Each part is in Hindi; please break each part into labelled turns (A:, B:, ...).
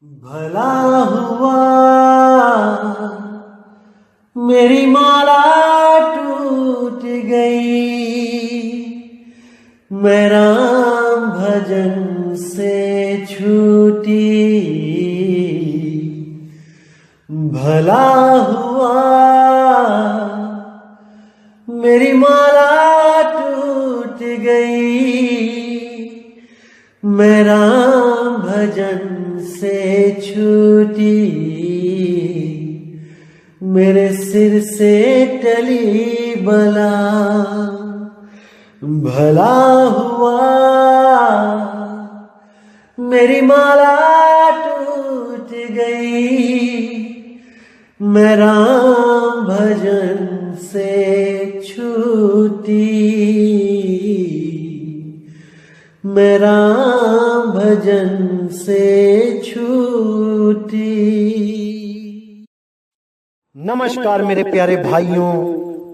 A: भला हुआ मेरी माला टूट गई, मैं राम भजन से छूटी। भला हुआ मेरी माला टूट गई, मैं राम भजन से छूटी। मेरे सिर से टली बला, भला हुआ मेरी माला टूट गई, मैं राम भजन से छूटी। मैं राम भजन से छूटी।
B: नमस्कार मेरे प्यारे भाइयों,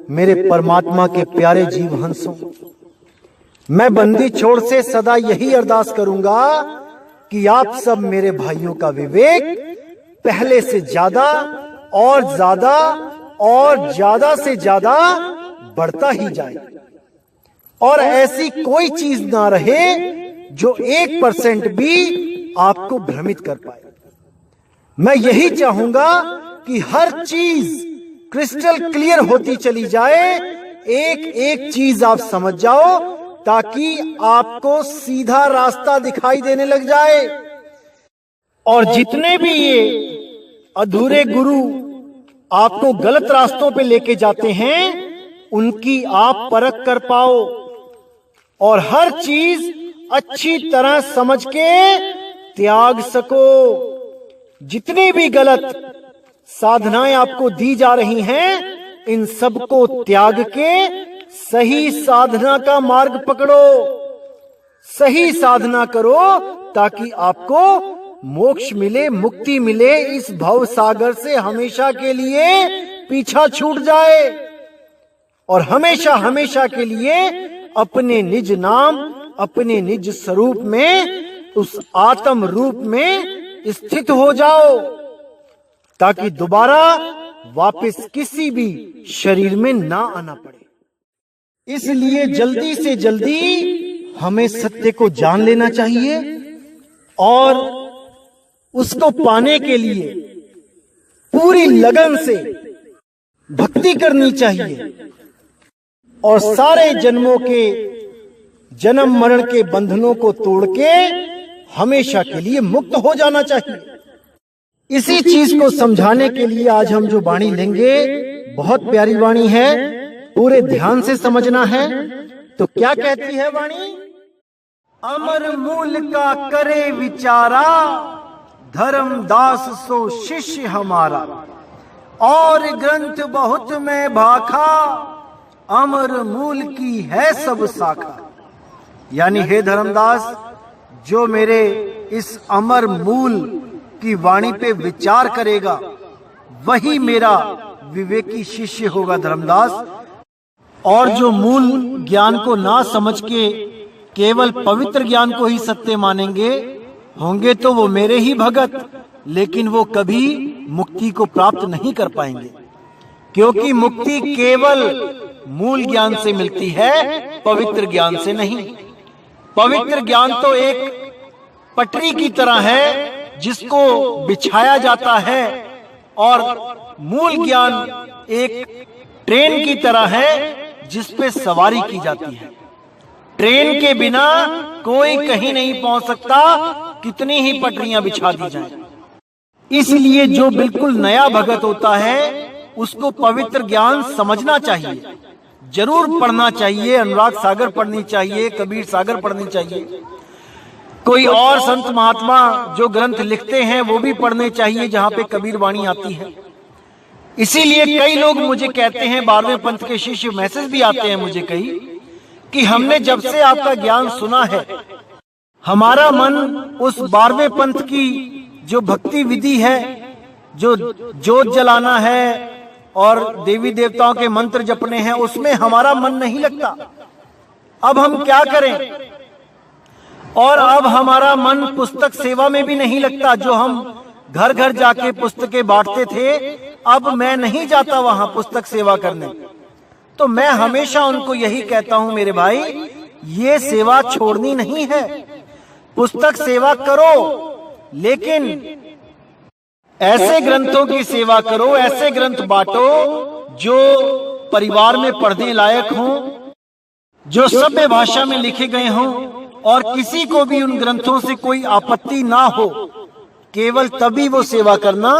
B: मेरे परमात्मा के प्यारे जीव हंसों। मैं बंदी छोड़ से सदा यही अरदास करूंगा कि आप सब मेरे भाइयों का विवेक पहले से ज्यादा और ज्यादा और ज्यादा से ज्यादा बढ़ता ही जाए, और ऐसी कोई चीज ना रहे जो 1% भी आपको भ्रमित कर पाए। मैं यही चाहूंगा कि हर चीज क्रिस्टल क्लियर होती चली जाए, एक एक चीज आप समझ जाओ, ताकि आपको सीधा रास्ता दिखाई देने लग जाए। और जितने भी ये अधूरे गुरु आपको गलत रास्तों पे लेके जाते हैं, उनकी आप परख कर पाओ और हर चीज अच्छी तरह समझ के त्याग सको। जितनी भी गलत साधनाएं आपको दी जा रही हैं, इन सब को त्याग के सही साधना का मार्ग पकड़ो, सही साधना करो, ताकि आपको मोक्ष मिले, मुक्ति मिले, इस भव सागर से हमेशा के लिए पीछा छूट जाए और हमेशा हमेशा के लिए अपने निज नाम, अपने निज स्वरूप में, उस आत्म रूप में स्थित हो जाओ, ताकि दोबारा वापस किसी भी शरीर में ना आना पड़े। इसलिए जल्दी से जल्दी हमें सत्य को जान लेना चाहिए और उसको पाने के लिए पूरी लगन से भक्ति करनी चाहिए और सारे जन्मों के जन्म मरण के बंधनों को तोड़ के हमेशा के लिए मुक्त हो जाना चाहिए। इसी चीज को समझाने के लिए आज हम जो वाणी लेंगे, बहुत प्यारी वाणी है, पूरे ध्यान से समझना है। तो क्या कहती है वाणी? अमर मूल का करे विचारा, धर्मदास सो शिष्य हमारा, और ग्रंथ बहुत में भाखा, अमर मूल की है सब शाखा। यानी हे धर्मदास, जो मेरे इस अमर मूल की वाणी पे विचार करेगा, वही मेरा विवेकी शिष्य होगा धर्मदास। और जो मूल ज्ञान को ना समझ के केवल पवित्र ज्ञान को ही सत्य मानेंगे होंगे, तो वो मेरे ही भगत, लेकिन वो कभी मुक्ति को प्राप्त नहीं कर पाएंगे, क्योंकि मुक्ति केवल मूल ज्ञान से मिलती है, पवित्र ज्ञान से नहीं। पवित्र ज्ञान तो एक पटरी की तरह है जिसको बिछाया जाता है, और मूल ज्ञान एक ट्रेन की तरह है जिस पे सवारी की जाती है। ट्रेन के बिना कोई कहीं नहीं पहुंच सकता, कितनी ही पटरियां बिछा दी जाएं। इसलिए जो बिल्कुल नया भगत होता है, उसको पवित्र ज्ञान समझना चाहिए, जरूर पढ़ना चाहिए। अनुराग सागर पढ़नी चाहिए, कबीर सागर पढ़नी चाहिए, कोई और संत महात्मा जो ग्रंथ लिखते हैं वो भी पढ़ने चाहिए जहां पे कबीर वाणी आती है। इसीलिए कई लोग मुझे कहते हैं, 12वें पंथ के शिष्य मैसेज भी आते हैं मुझे कई, कि हमने जब से आपका ज्ञान सुना है, हमारा मन उस 12वें पंथ की जो भक्ति विधि है, जो जोत जलाना है और देवी देवताओं के मंत्र जपने हैं, उसमें हमारा मन नहीं लगता। अब हम क्या करें? और अब हमारा मन पुस्तक सेवा में भी नहीं लगता। जो हम घर घर जाके पुस्तकें बांटते थे, अब मैं नहीं जाता वहां पुस्तक सेवा करने। तो मैं हमेशा उनको यही कहता हूं, मेरे भाई, ये सेवा छोड़नी नहीं है। पुस्तक सेवा करो, लेकिन ऐसे ग्रंथों की सेवा करो, ऐसे ग्रंथ बांटो जो परिवार में पढ़ने लायक हों, जो सभ्य भाषा में लिखे गए हों, और किसी को भी उन ग्रंथों से कोई आपत्ति ना हो। केवल तभी वो सेवा करना।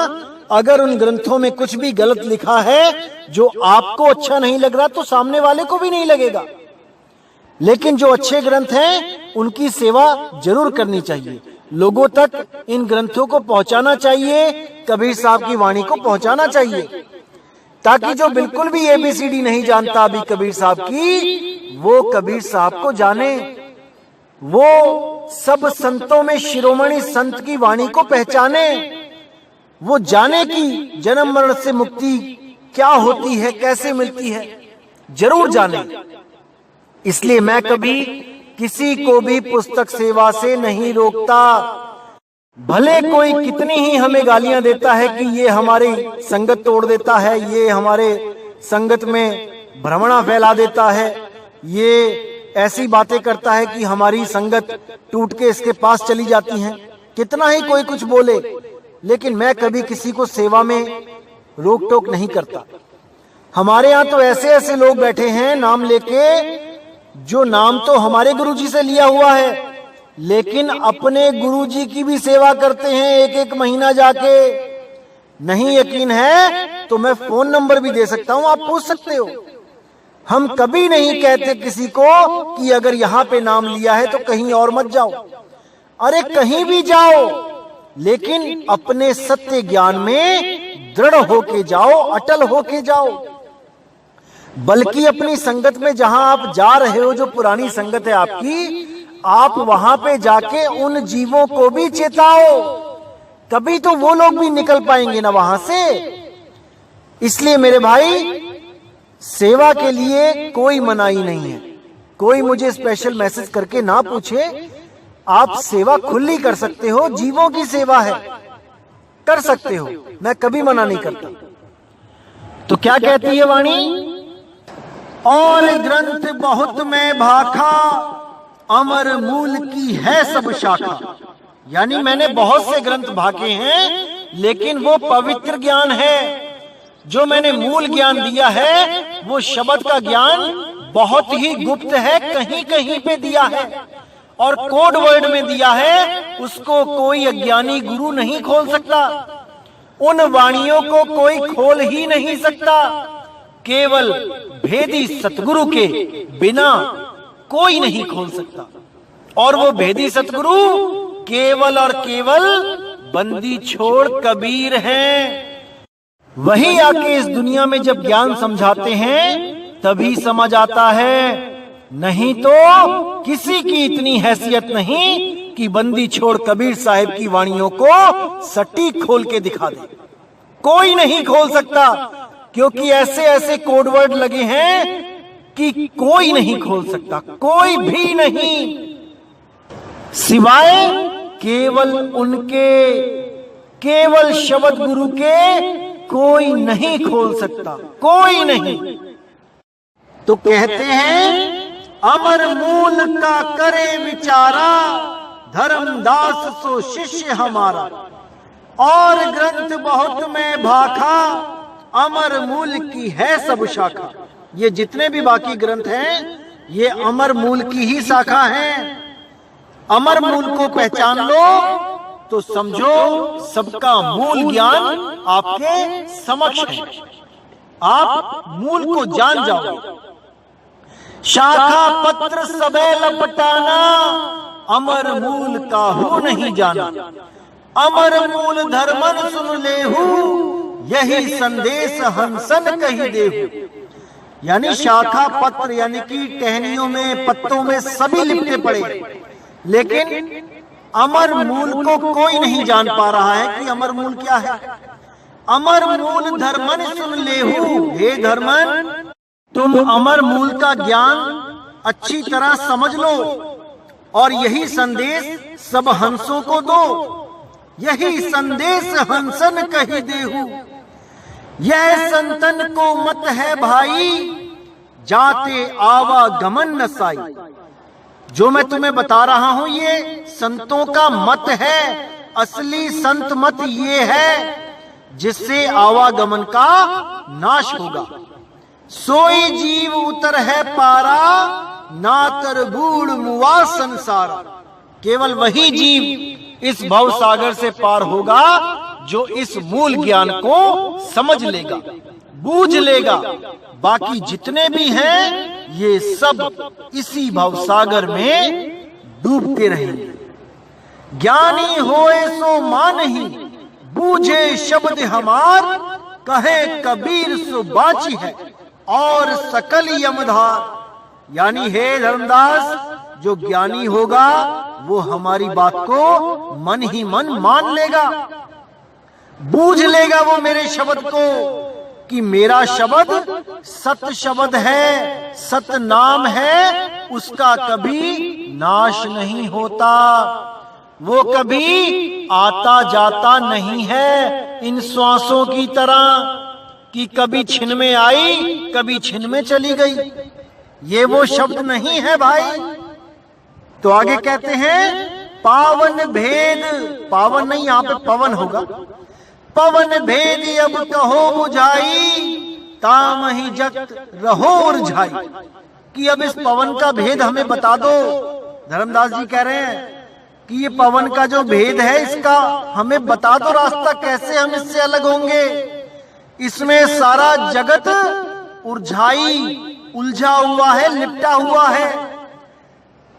B: अगर उन ग्रंथों में कुछ भी गलत लिखा है जो आपको अच्छा नहीं लग रहा, तो सामने वाले को भी नहीं लगेगा। लेकिन जो अच्छे ग्रंथ हैं उनकी सेवा जरूर करनी चाहिए। लोगों तक इन ग्रंथों को पहुंचाना चाहिए, कबीर साहब की वाणी को पहुंचाना चाहिए, ताकि जो बिल्कुल भी ABCD नहीं जानता अभी कबीर साहब की, वो कबीर साहब को जाने। वो सब संतों में शिरोमणि संत की वाणी को पहचाने। वो जाने कि जन्म मरण से मुक्ति क्या होती है, कैसे मिलती है, जरूर जाने। इसलिए मैं कभी किसी को भी पुस्तक सेवा से नहीं रोकता। भले कोई कितनी ही हमें गालियां देता है कि ये हमारी संगत तोड़ देता है, ये हमारे संगत में भ्रमणा फैला देता है, ये ऐसी बातें करता है कि हमारी संगत टूट के इसके पास चली जाती है, कितना ही कोई कुछ बोले, लेकिन मैं कभी किसी को सेवा में रोक टोक नहीं करता। हमारे यहाँ तो ऐसे ऐसे लोग बैठे हैं नाम लेके, जो नाम तो हमारे गुरुजी से लिया हुआ है, लेकिन अपने गुरुजी की भी सेवा करते हैं एक एक महीना जाके। नहीं यकीन है तो मैं फोन नंबर भी दे सकता हूं, आप पूछ सकते हो। हम कभी नहीं कहते किसी को कि अगर यहाँ पे नाम लिया है तो कहीं और मत जाओ। अरे कहीं भी जाओ, लेकिन अपने सत्य ज्ञान में दृढ़ होके जाओ, अटल होके जाओ। बल्कि अपनी संगत में जहां आप जा रहे हो, जो पुरानी संगत है आपकी, आप वहां पे जाके उन जीवों को भी चेताओ, तभी तो वो लोग भी निकल पाएंगे ना वहां से। इसलिए मेरे भाई, सेवा के लिए कोई मनाही नहीं है। कोई मुझे स्पेशल मैसेज करके ना पूछे, आप सेवा खुली कर सकते हो, जीवों की सेवा है, कर सकते हो, मैं कभी मना नहीं करता। तो क्या कहती है वाणी? और ग्रंथ बहुत में भाखा, अमर मूल की है सब शाखा। यानी मैंने बहुत से ग्रंथ भाके हैं, लेकिन वो पवित्र ज्ञान है। जो मैंने मूल ज्ञान दिया है, वो शब्द का ज्ञान बहुत ही गुप्त है, कहीं कहीं पे दिया है और कोड वर्ड में दिया है। उसको कोई अज्ञानी गुरु नहीं खोल सकता, उन वाणियों को कोई खोल ही नहीं सकता। केवल भेदी सतगुरु के बिना कोई नहीं खोल सकता। और वो भेदी सतगुरु केवल और केवल बंदी छोड़ कबीर हैं। वही आके इस दुनिया में जब ज्ञान समझाते हैं तभी समझ आता है, नहीं तो किसी की इतनी हैसियत नहीं कि बंदी छोड़ कबीर साहिब की वाणियों को सटीक खोल के दिखा दे। कोई नहीं खोल सकता, क्योंकि ऐसे ऐसे कोडवर्ड लगे हैं कि कोई नहीं खोल सकता, कोई भी नहीं, सिवाय केवल उनके, केवल शब्द गुरु के कोई नहीं खोल सकता, कोई नहीं। तो कहते हैं, अमर मूल का करे विचारा, धर्मदास सो शिष्य हमारा। और ग्रंथ बहुत में भाखा, अमर मूल की है सब शाखा। ये जितने भी बाकी ग्रंथ हैं, ये अमर मूल की ही शाखा हैं। अमर मूल को पहचान लो तो समझो सबका मूल ज्ञान आपके समक्ष है। आप मूल को जान जाओ। शाखा पत्र सबे लपटाना, अमर मूल का हो नहीं जाना। अमर मूल धर्मन सुन लेहू, यही संदेश हंसन कही देहू। यानी शाखा पत्र यानी कि टहनियों में, पत्तों में सभी लिपटे पड़े, लेकिन अमर मूल को कोई नहीं जान पा रहा है कि अमर मूल क्या है। अमर मूल धर्मन सुन लेहू, हे धर्मन, तुम अमर मूल का ज्ञान अच्छी तरह समझ लो। और यही संदेश सब हंसों को दो। यही संदेश हंसन कही देहू, यह संतन को मत है भाई, जाते आवागमन न साई। जो मैं तुम्हें बता रहा हूं ये संतों का मत है। असली संत मत ये है जिससे आवागमन का नाश होगा। सोई जीव उतर है पारा, ना तर बूढ़ मुआ संसारा। केवल वही जीव इस भव सागर से पार होगा जो इस मूल ज्ञान को समझ लेगा, बूझ लेगा। बाकी जितने भी हैं ये सब इसी भव सागर में डूबते रहेंगे। ज्ञानी होए सो मानही, बूझे शब्द हमार, कहे कबीर सो बाची है और सकल यमधार। यानी हे धर्मदास, जो ज्ञानी होगा वो हमारी बात को मन ही मन मान लेगा, बूझ लेगा वो मेरे शब्द को कि मेरा शब्द सत शब्द है, सत नाम है, उसका कभी नाश नहीं होता, वो कभी आता जाता नहीं है। इन श्वासों की तरह कि कभी छिन में आई कभी छिन में चली गई, ये वो शब्द नहीं है भाई। तो आगे कहते हैं पावन भेद, पावन नहीं यहाँ पे पवन होगा। पवन भेद अब कहो बुझाई, ताम ही जगत रहो उरझाई। कि अब इस पवन का भेद हमें बता दो। धर्मदास जी कह रहे हैं कि ये पवन का जो भेद है इसका हमें बता दो रास्ता, कैसे हम इससे अलग होंगे। इसमें सारा जगत उरझाई, उलझा हुआ है, लिपटा हुआ है।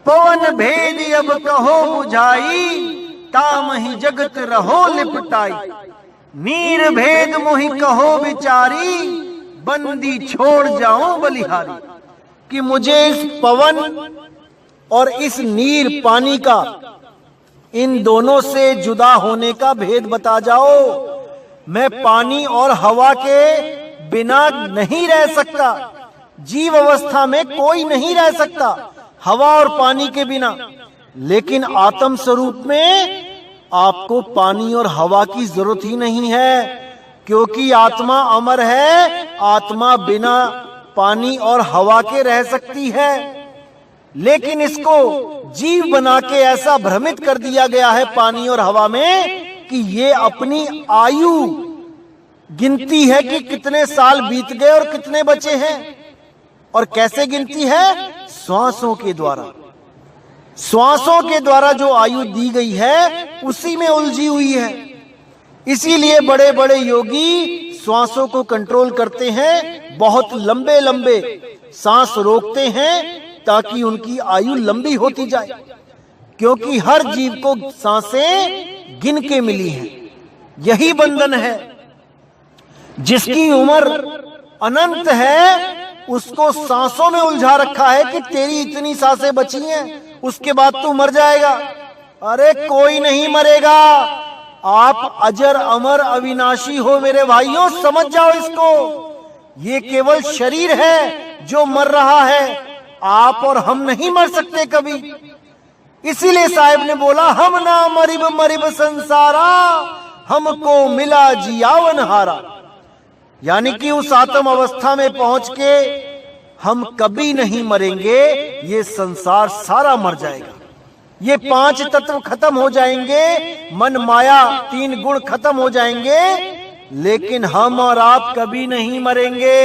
B: पवन भेद अब कहो बुझाई, ताम ही जगत रहो लिपटाई। नीर भेद मोहि कहो विचारी, बंदी छोड़ जाऊं बलिहारी। कि मुझे इस पवन और इस नीर पानी का, इन दोनों से जुदा होने का भेद बता जाओ। मैं पानी और हवा के बिना नहीं रह सकता, जीव अवस्था में कोई नहीं रह सकता हवा और पानी के बिना। लेकिन आत्म स्वरूप में आपको पानी और हवा की जरूरत ही नहीं है, क्योंकि आत्मा अमर है। आत्मा बिना पानी और हवा के रह सकती है, लेकिन इसको जीव बना के ऐसा भ्रमित कर दिया गया है पानी और हवा में कि ये अपनी आयु गिनती है कि कितने साल बीत गए और कितने बचे हैं। और कैसे गिनती है? श्वासों के द्वारा। श्वासों के द्वारा जो आयु दी गई है उसी में उलझी हुई है। इसीलिए बड़े बड़े योगी श्वासों को कंट्रोल करते हैं, बहुत लंबे लंबे सांस रोकते हैं ताकि उनकी आयु लंबी होती जाए, क्योंकि हर जीव को सांसें गिन के मिली हैं। यही बंधन है। जिसकी उम्र अनंत है उसको सांसों में उलझा रखा है कि तेरी इतनी सांसें बची हैं, उसके बाद तू मर जाएगा। अरे कोई नहीं मरेगा, आप अजर अमर अविनाशी हो मेरे भाइयों, समझ जाओ इसको। ये केवल शरीर है जो मर रहा है, आप और हम नहीं मर सकते कभी। इसीलिए साहिब ने बोला, हम ना मरिब मरिब संसारा, हमको मिला जियावन हारा। यानी कि उस आत्म अवस्था में पहुंच के हम कभी नहीं मरेंगे, ये संसार सारा मर जाएगा। ये 5 तत्व खत्म हो जाएंगे, मन माया 3 गुण खत्म हो जाएंगे, लेकिन हम और आप कभी नहीं मरेंगे।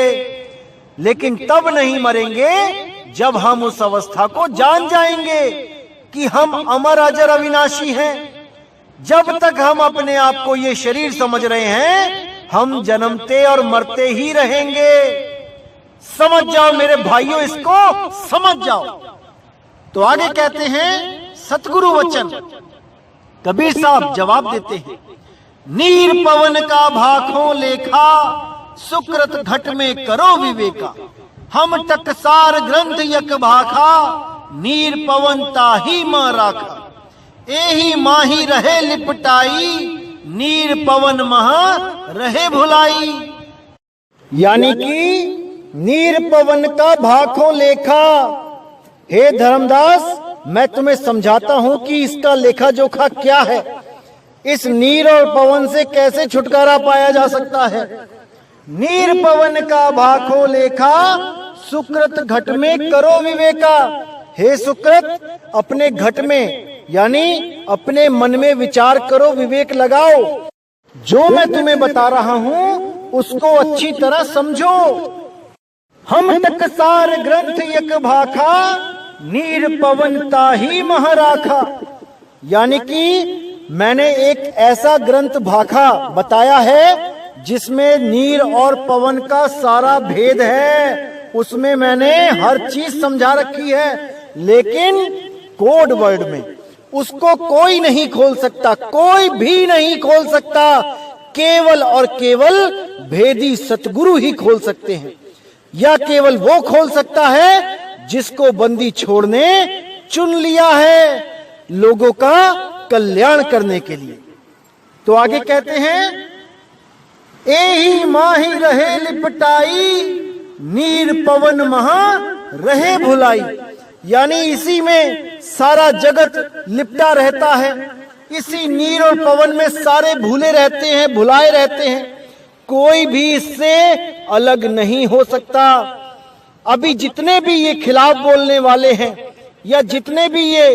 B: लेकिन तब नहीं मरेंगे जब हम उस अवस्था को जान जाएंगे कि हम अमर अजर अविनाशी हैं। जब तक हम अपने आप को ये शरीर समझ रहे हैं, हम जन्मते और मरते ही रहेंगे। समझ जाओ मेरे भाइयों, इसको समझ जाओ। तो आगे कहते हैं सतगुरु वचन। कबीर साहब जवाब देते हैं, नीर पवन का भाखों लेखा, सुकृत घट में करो विवेका। हम टकसार ग्रंथ यक भाखा, नीर पवन ताही मां राखा। एही माही रहे लिपटाई, नीर पवन महा रहे भुलाई। यानी कि नीर पवन का भाखों लेखा। हे धर्मदास, मैं तुम्हें समझाता हूं कि इसका लेखा जोखा क्या है। इस नीर और पवन से कैसे छुटकारा पाया जा सकता है। नीर पवन का भाखो लेखा, सुकृत घट में करो विवेका। हे सुकृत, अपने घट में यानी अपने मन में विचार करो, विवेक लगाओ। जो मैं तुम्हें बता रहा हूं उसको अच्छी तरह समझो। हम टकसार ग्रंथ यक भाखा, नीर पवन ताही महराखा। यानी कि मैंने एक ऐसा ग्रंथ भाखा बताया है जिसमें नीर और पवन का सारा भेद है। उसमें मैंने हर चीज समझा रखी है, लेकिन कोड वर्ड में उसको कोई नहीं खोल सकता, कोई भी नहीं खोल सकता। केवल और केवल भेदी सतगुरु ही खोल सकते हैं, या केवल वो खोल सकता है जिसको बंदी छोड़ने चुन लिया है, लोगों का कल्याण करने के लिए। तो आगे कहते हैं, एही माही रहे लिपटाई, नीर पवन महा रहे भुलाई। यानी इसी में सारा जगत लिपटा रहता है, इसी नीर और पवन में सारे भूले रहते हैं, भुलाए रहते हैं। कोई भी इससे अलग नहीं हो सकता। अभी जितने भी ये खिलाफ बोलने वाले हैं या जितने भी ये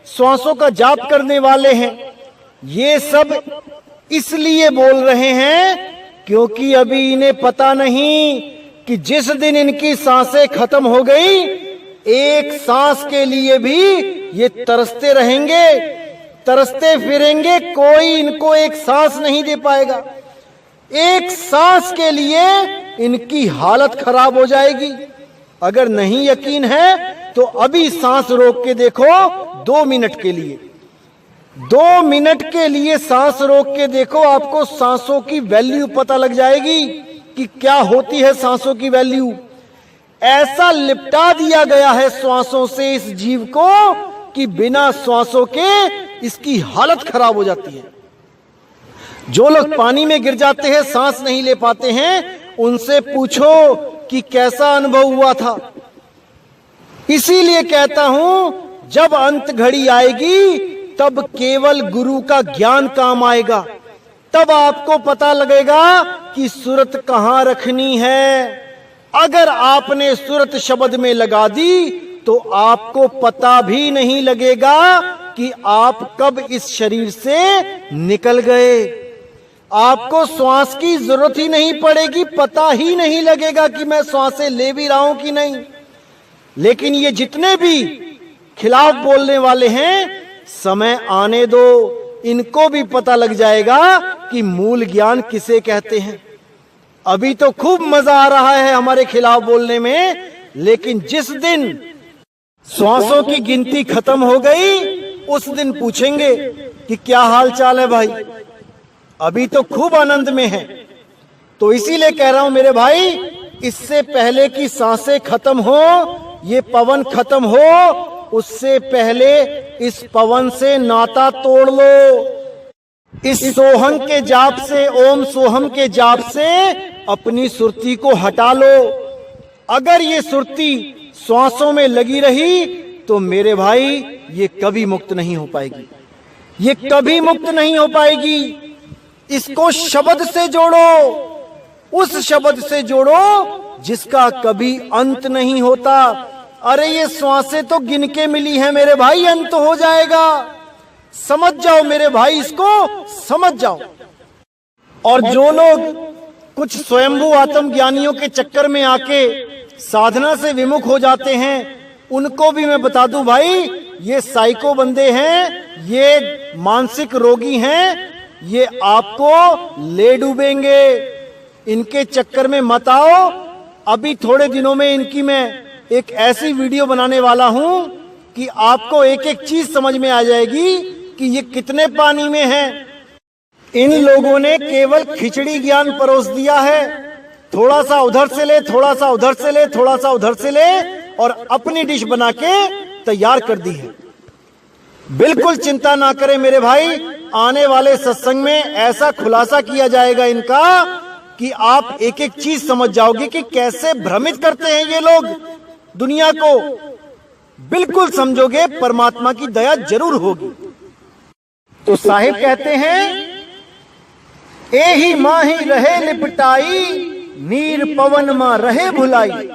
B: श्वासों का जाप करने वाले हैं, ये सब इसलिए बोल रहे हैं क्योंकि अभी इन्हें पता नहीं कि जिस दिन इनकी सांसें खत्म हो गई, एक सांस के लिए भी ये तरसते रहेंगे, तरसते फिरेंगे। कोई इनको एक सांस नहीं दे पाएगा। एक सांस के लिए इनकी हालत खराब हो जाएगी। अगर नहीं यकीन है तो अभी सांस रोक के देखो, 2 मिनट के लिए, 2 मिनट के लिए सांस रोक के देखो। आपको सांसों की वैल्यू पता लग जाएगी कि क्या होती है सांसों की वैल्यू। ऐसा लिपटा दिया गया है श्वासों से इस जीव को कि बिना श्वासों के इसकी हालत खराब हो जाती है। जो लोग पानी में गिर जाते हैं, सांस नहीं ले पाते हैं, उनसे पूछो कि कैसा अनुभव हुआ था। इसीलिए कहता हूं, जब अंत घड़ी आएगी तब केवल गुरु का ज्ञान काम आएगा। तब आपको पता लगेगा कि सूरत कहां रखनी है। अगर आपने सूरत शब्द में लगा दी तो आपको पता भी नहीं लगेगा कि आप कब इस शरीर से निकल गए। आपको श्वास की जरूरत ही नहीं पड़ेगी, पता ही नहीं लगेगा कि मैं श्वासें ले भी रहा हूं कि नहीं। लेकिन ये जितने भी खिलाफ बोलने वाले हैं, समय आने दो, इनको भी पता लग जाएगा कि मूल ज्ञान किसे कहते हैं। अभी तो खूब मजा आ रहा है हमारे खिलाफ बोलने में, लेकिन जिस दिन श्वासों की गिनती खत्म हो गई, उस दिन पूछेंगे कि क्या हाल चाल है भाई। अभी तो खूब आनंद में है। तो इसीलिए कह रहा हूं मेरे भाई, इससे पहले कि सांसें खत्म हो, ये पवन खत्म हो, उससे पहले इस पवन से नाता तोड़ लो। इस सोहम के जाप से, ओम सोहम के जाप से अपनी सुरती को हटा लो। अगर ये सुरती श्वासों में लगी रही तो मेरे भाई ये कभी मुक्त नहीं हो पाएगी, ये कभी मुक्त नहीं हो पाएगी। इसको शब्द से जोड़ो, उस शब्द से जोड़ो जिसका कभी अंत नहीं होता। अरे ये श्वासें तो गिन के मिली हैं मेरे भाई, अंत हो जाएगा। समझ जाओ मेरे भाई, इसको समझ जाओ। और जो लोग कुछ स्वयंभू आत्मज्ञानियों के चक्कर में आके साधना से विमुख हो जाते हैं, उनको भी मैं बता दूं भाई, ये साइको बंदे हैं, ये मानसिक रोगी हैं, ये आपको ले डूबेंगे। इनके चक्कर में मत आओ। अभी थोड़े दिनों में इनकी मैं एक ऐसी वीडियो बनाने वाला हूं कि आपको एक एक चीज समझ में आ जाएगी कि ये कितने पानी में हैं। इन लोगों ने केवल खिचड़ी ज्ञान परोस दिया है। थोड़ा सा उधर से ले, थोड़ा सा उधर से ले, थोड़ा सा उधर से ले, और अपनी डिश बना के तैयार कर दी है। बिल्कुल चिंता ना करें मेरे भाई, आने वाले सत्संग में ऐसा खुलासा किया जाएगा इनका कि आप एक एक चीज समझ जाओगे कि कैसे भ्रमित करते हैं ये लोग दुनिया को। बिल्कुल समझोगे परमात्मा की दया जरूर होगी। तो साहिब कहते हैं, एही माही रहे लिपटाई, नीर पवन मां रहे भुलाई।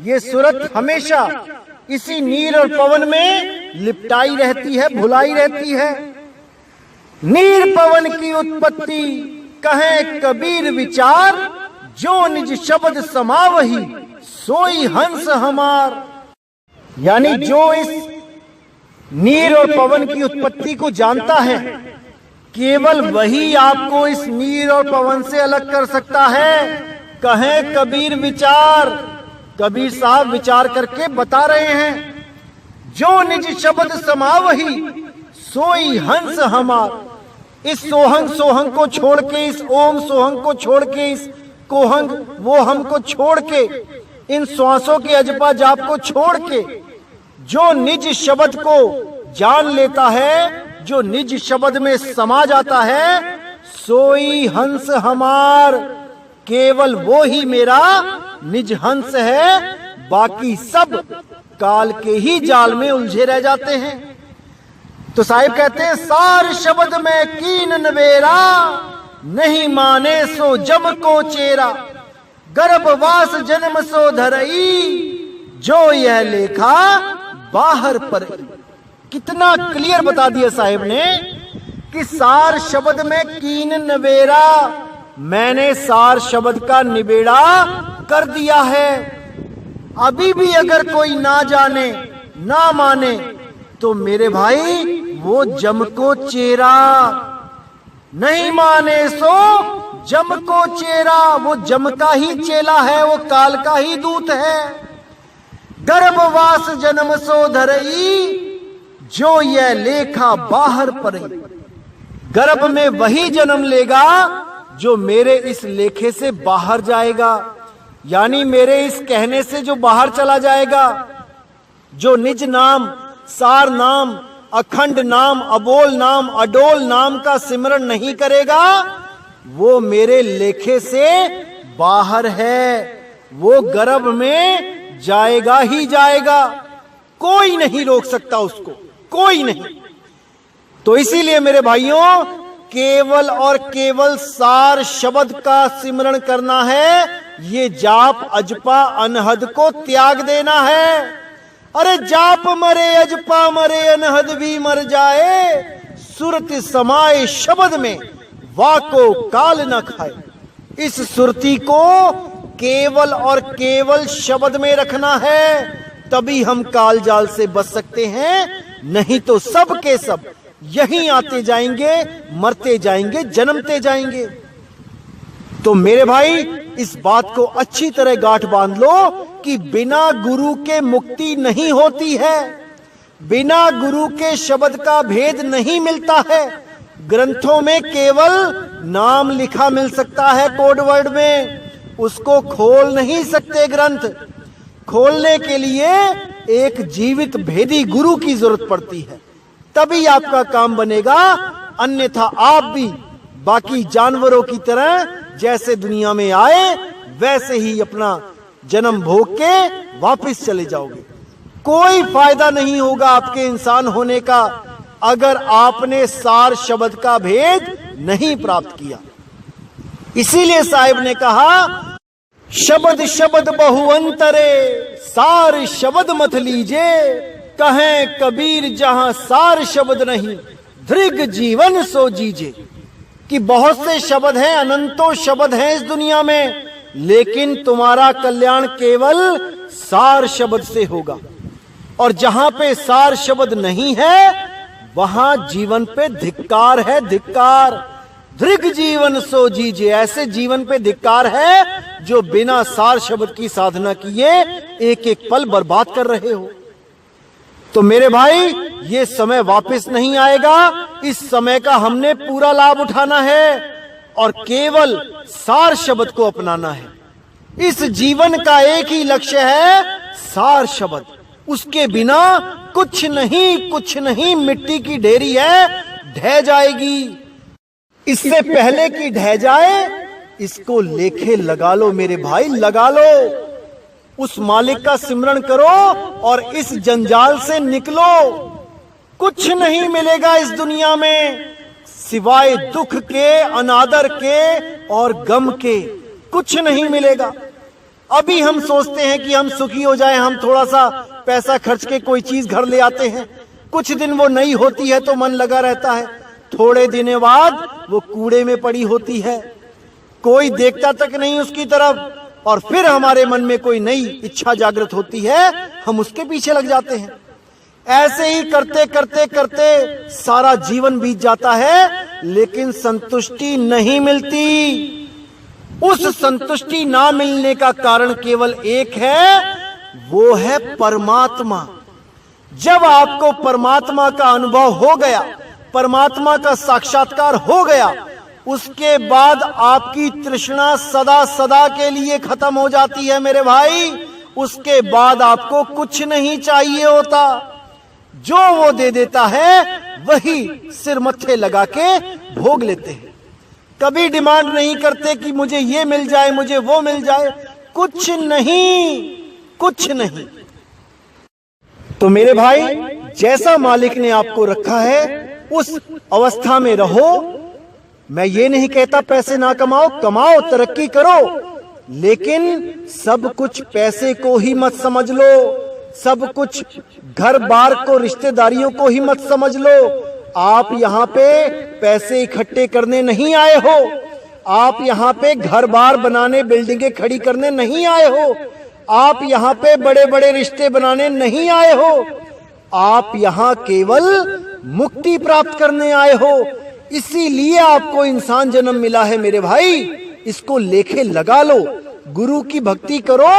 B: ये सूरत हमेशा इसी नीर और पवन में लिपटाई रहती है, भुलाई रहती है। नीर पवन की उत्पत्ति कहे कबीर विचार, जो निज शब्द समावही सोई हंस हमार। यानी जो इस नीर और पवन की उत्पत्ति को जानता है, केवल वही आपको इस नीर और पवन से अलग कर सकता है। कहे कबीर विचार, कबीर साहब विचार करके बता रहे हैं, जो निज शब्द समावही सोई हंस हमार। इस सोहंग सोहंग को छोड़ के, इस ओम सोहंग को छोड़ के, इस कोहंग वो हम को छोड़ के, इन श्वासों के अजपा जाप को छोड़ के, जो निज शब्द को जान लेता है, जो निज शब्द में समा जाता है, सोई हंस हमार। केवल वो ही मेरा निज हंस है, बाकी सब काल के ही जाल में उलझे रह जाते हैं। तो साहिब कहते हैं, सार शब्द में कीन नवेरा, नहीं माने सो जम को चेरा। गर्भवास जन्म सो धरई, जो यह लेखा बाहर पर। कितना क्लियर बता दिया साहिब ने कि सार शब्द में कीन नवेरा, मैंने सार शब्द का निबेड़ा कर दिया है। अभी भी अगर कोई ना जाने ना माने तो मेरे भाई वो जम को चेरा। नहीं माने सो जम को चेरा, वो जम का ही चेला है, वो काल का ही दूत है। गर्भवास जन्म सो धरई, जो यह लेखा बाहर पड़े। गर्भ में वही जन्म लेगा जो मेरे इस लेखे से बाहर जाएगा, यानी मेरे इस कहने से जो बाहर चला जाएगा। जो निज नाम, सार नाम, अखंड नाम, अबोल नाम, अडोल नाम का सिमरण नहीं करेगा, वो मेरे लेखे से बाहर है। वो गर्भ में जाएगा ही जाएगा, कोई नहीं रोक सकता उसको, कोई नहीं। तो इसीलिए मेरे भाइयों, केवल और केवल सार शब्द का सिमरण करना है। ये जाप अजपा अनहद को त्याग देना है। अरे जाप मरे अजपा मरे, अनहद भी मर जाए, सुरत समाए शब्द में वाको काल न खाए। इस सुरती को केवल और केवल शब्द में रखना है, तभी हम काल जाल से बच सकते हैं। नहीं तो सब के सब यहीं आते जाएंगे, मरते जाएंगे, जन्मते जाएंगे। तो मेरे भाई, इस बात को अच्छी तरह गांठ बांध लो कि बिना गुरु के मुक्ति नहीं होती है, बिना गुरु के शब्द का भेद नहीं मिलता है। ग्रंथों में केवल नाम लिखा मिल सकता है कोड वर्ड में, उसको खोल नहीं सकते। ग्रंथ खोलने के लिए एक जीवित भेदी गुरु की जरूरत पड़ती है, तभी आपका काम बनेगा। अन्यथा आप भी बाकी जानवरों की तरह जैसे दुनिया में आए वैसे ही अपना जन्म भोग के वापस चले जाओगे। कोई फायदा नहीं होगा आपके इंसान होने का अगर आपने सार शब्द का भेद नहीं प्राप्त किया। इसीलिए साहिब ने कहा, शब्द शब्द बहुअंतरे, सार शब्द मत लीजे। कहें कबीर जहां सार शब्द नहीं, दृग जीवन सो जीजे। कि बहुत से शब्द हैं, अनंतों शब्द हैं इस दुनिया में, लेकिन तुम्हारा कल्याण केवल सार शब्द से होगा। और जहां पे सार शब्द नहीं है वहां जीवन पे धिक्कार है, धिक्कार। दृग जीवन सो जीजे, ऐसे जीवन पे धिक्कार है जो बिना सार शब्द की साधना किए एक एक पल बर्बाद कर रहे हो। तो मेरे भाई, ये समय वापस नहीं आएगा। इस समय का हमने पूरा लाभ उठाना है और केवल सार शब्द को अपनाना है। इस जीवन का एक ही लक्ष्य है, सार शब्द। उसके बिना कुछ नहीं, कुछ नहीं, मिट्टी की ढेरी है, ढह जाएगी। इससे पहले कि ढह जाए, इसको लेखे लगा लो मेरे भाई, लगा लो। उस मालिक का सिमरन करो और इस जंजाल से निकलो। कुछ नहीं मिलेगा इस दुनिया में सिवाय दुख के, अनादर के और गम के। कुछ नहीं मिलेगा। अभी हम सोचते हैं कि हम सुखी हो जाएं, हम थोड़ा सा पैसा खर्च के कोई चीज घर ले आते हैं, कुछ दिन वो नई होती है तो मन लगा रहता है, थोड़े दिनों बाद वो कूड़े में पड़ी होती है, कोई देखता तक नहीं उसकी तरफ, और फिर हमारे मन में कोई नई इच्छा जागृत होती है, हम उसके पीछे लग जाते हैं। ऐसे ही करते करते करते सारा जीवन बीत जाता है, लेकिन संतुष्टि नहीं मिलती। उस संतुष्टि ना मिलने का कारण केवल एक है, वो है परमात्मा। जब आपको परमात्मा का अनुभव हो गया, परमात्मा का साक्षात्कार हो गया, उसके बाद आपकी तृष्णा सदा सदा के लिए खत्म हो जाती है मेरे भाई। उसके बाद आपको कुछ नहीं चाहिए होता। जो वो दे देता है वही सिर मत्थे लगा के भोग लेते हैं। कभी डिमांड नहीं करते कि मुझे ये मिल जाए, मुझे वो मिल जाए, कुछ नहीं, कुछ नहीं। तो मेरे भाई, जैसा मालिक ने आपको रखा है उस अवस्था में रहो। मैं ये नहीं कहता पैसे ना कमाओ, कमाओ, तरक्की करो, लेकिन सब कुछ पैसे को ही मत समझ लो, सब कुछ घर बार को, रिश्तेदारियों को ही मत समझ लो। आप यहाँ पे पैसे इकट्ठे करने नहीं आए हो, आप यहाँ पे घर बार बनाने, बिल्डिंगें खड़ी करने नहीं आए हो, आप यहाँ पे बड़े बड़े रिश्ते बनाने नहीं आए हो, आप यहाँ केवल मुक्ति प्राप्त करने आए हो। इसीलिए आपको इंसान जन्म मिला है मेरे भाई। इसको लेके लगा लो, गुरु की भक्ति करो,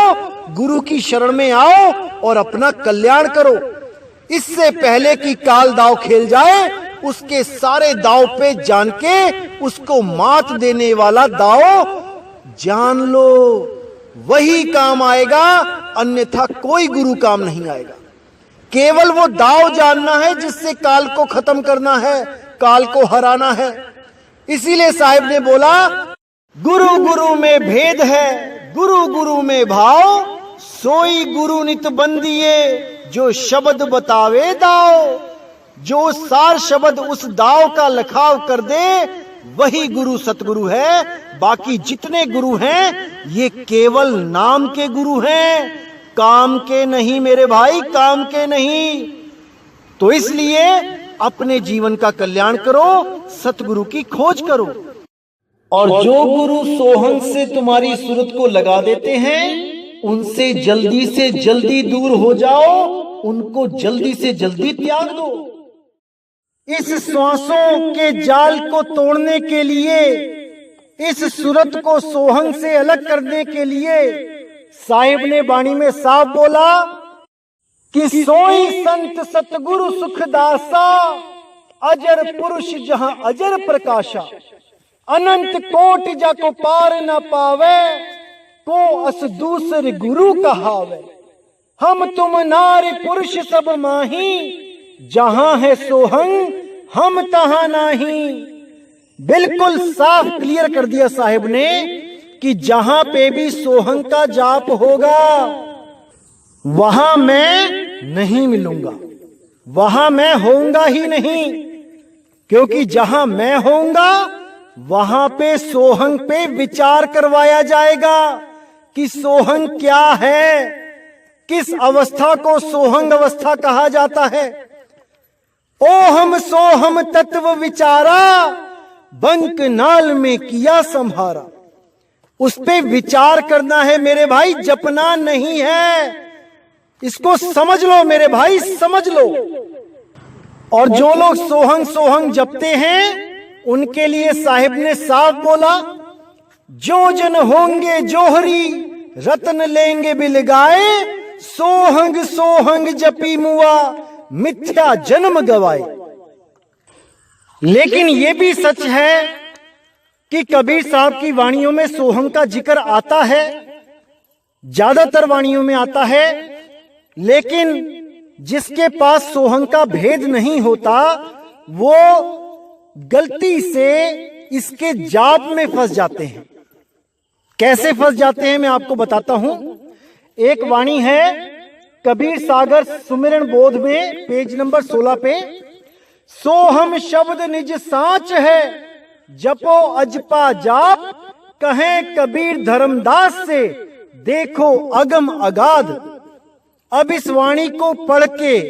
B: गुरु की शरण में आओ और अपना कल्याण करो। इससे पहले कि काल दाव खेल जाए, उसके सारे दाव पे जान के उसको मात देने वाला दाव जान लो, वही काम आएगा, अन्यथा कोई गुरु काम नहीं आएगा। केवल वो दाव जानना है जिससे काल को खत्म करना है, काल को हराना है। इसीलिए साहिब ने बोला, गुरु गुरु में भेद है, गुरु गुरु में भाव, सोई गुरु नित बंदिए, जो शब्द बतावे दाव। जो सार शब्द उस दाव का लखाव कर दे, वही गुरु सतगुरु है। बाकी जितने गुरु हैं ये केवल नाम के गुरु हैं, काम के नहीं मेरे भाई, काम के नहीं। तो इसलिए अपने जीवन का कल्याण करो, सतगुरु की खोज करो। और जो गुरु सोहंग से तुम्हारी सूरत को लगा देते हैं, उनसे जल्दी से जल्दी दूर हो जाओ, उनको जल्दी से जल्दी त्याग दो। इस श्वासों के जाल को तोड़ने के लिए, इस सूरत को सोहंग से अलग करने के लिए साहिब ने वाणी में साफ बोला कि सोई संत सतगुरु सुखदासा, अजर पुरुष जहां अजर प्रकाशा, अनंत कोटि जाको पार न पावे, को अस दूसरे गुरु कहावे। हम तुम नारी पुरुष सब माही, जहां है सोहंग हम तहां नहीं। बिल्कुल साफ क्लियर कर दिया साहिब ने कि जहां पे भी सोहंग का जाप होगा, वहां मैं नहीं मिलूंगा, वहां मैं होऊंगा ही नहीं। क्योंकि जहां मैं होऊंगा, वहां पे सोहंग पे विचार करवाया जाएगा कि सोहंग क्या है, किस अवस्था को सोहंग अवस्था कहा जाता है। ओ हम सोहम तत्व विचारा, बंक नाल में किया संभारा। उस पे विचार करना है मेरे भाई, जपना नहीं है। इसको समझ लो मेरे भाई, समझ लो। और जो लोग सोहंग सोहंग जपते हैं, उनके लिए साहिब ने साफ बोला, जो जन होंगे जोहरी, रत्न लेंगे बिलगाए, सोहंग सोहंग जपी मुआ, मिथ्या जन्म गवाए। लेकिन यह भी सच है कि कबीर साहब की वाणियों में सोहंग का जिक्र आता है, ज्यादातर वाणियों में आता है। लेकिन जिसके पास सोहंग का भेद नहीं होता, वो गलती से इसके जाप में फंस जाते हैं। कैसे फंस जाते हैं मैं आपको बताता हूं। एक वाणी है कबीर सागर सुमिरन बोध में, पेज नंबर 16 पे, सोहम शब्द निज सांच है, जपो अजपा जाप, कहें कबीर धर्मदास से, देखो अगम अगाध। अब इस वाणी को पढ़ के